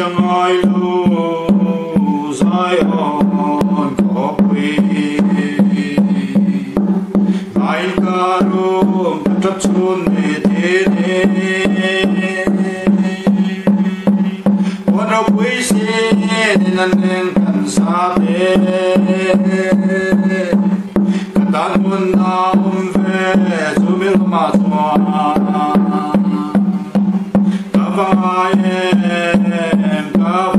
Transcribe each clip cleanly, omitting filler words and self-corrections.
ai lâu dài on có quê ai ca rôm chấp chôn nề thế nề quan đâu quê xe nên anh đang cần xa thế tan muôn nam về dù biết mà thoa cả vai em cả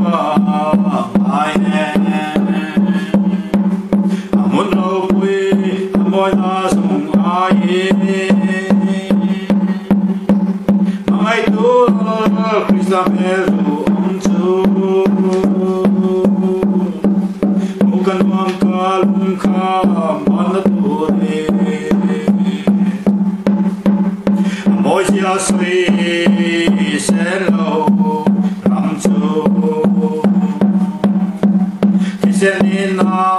vai em muốn đâu quê mỗi ta sống ai tu Christa melu ông chú bukan mangkalung kamana tore moi sia sui selo ramchu kisenina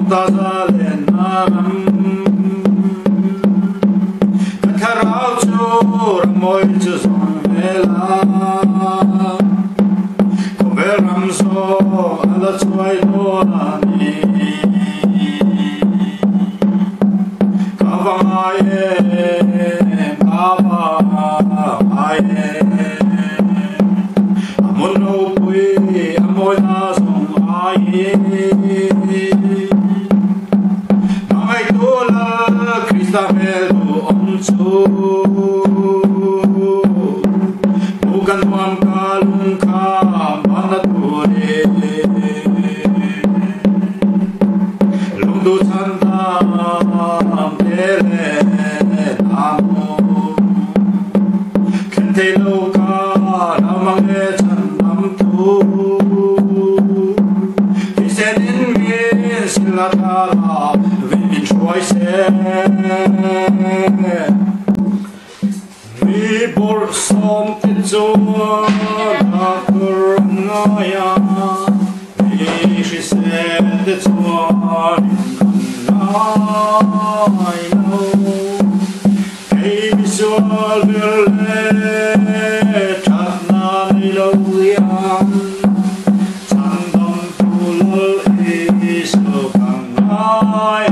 dazalena karau chu moi chu mela koveram so ala chuai donani kavaye kavaye amono pui amona song aye mai tola Christa melu omchu bukan mam kalung kamana tore lungdu chandam tere namo kente loka namange chandam tu kisenin min silatala vin choice vi bor som tizona kurngaya vi shised tsuan I know hey visual le tatna niloyam chandam tulal iso kangai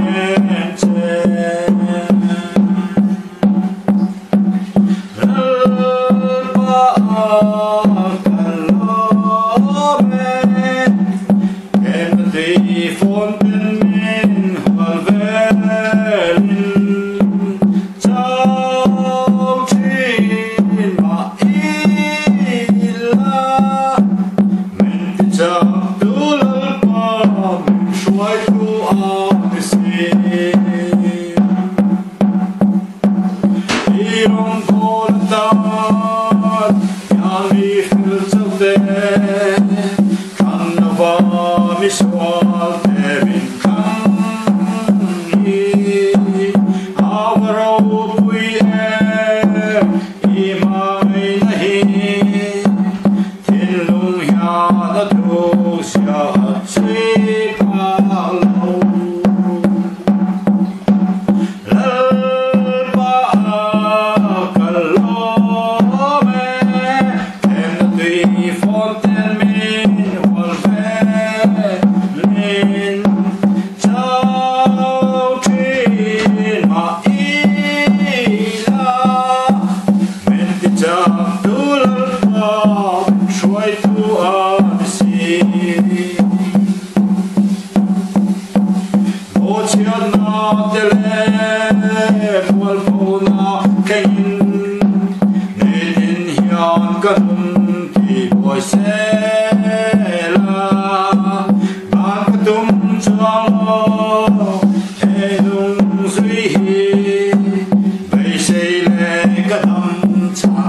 Kadam cha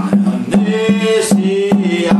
ne siya